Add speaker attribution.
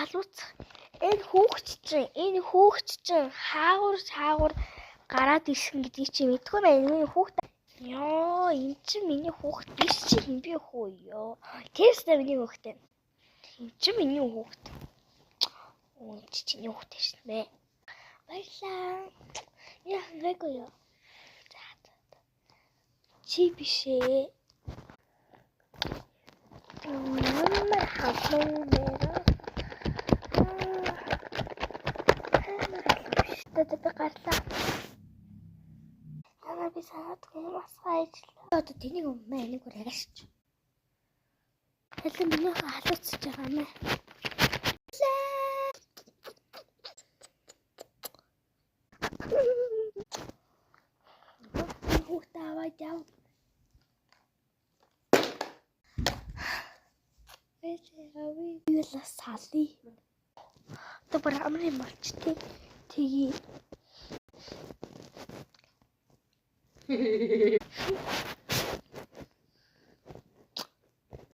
Speaker 1: халууцах. Энэ хүүхд чинь хаагур гараад ирсэн гэдгийг чи мэдгүй байна. Энэ хүүхд ёо, энэ чинь миний хүүхд биш чи юм би хөө ёо. Тэрсээ миний хүүхд. Энэ чинь миний хүүхд. Оо, чи чиний хүүхд шин бэ. Баярлаа. Яа, гайгүй ёо. Чи биш ээ. Мама халуун мэрэ. Тэд гарлаа. Яна би санаадгүй масгаж. Одоо тэнийг өммөө энийг урагаш. Хэлэн миний халууцж байгаа мэ. Хүүхд аваад яв. Юла сали. То бүр амрын болчтой. Тэгээ.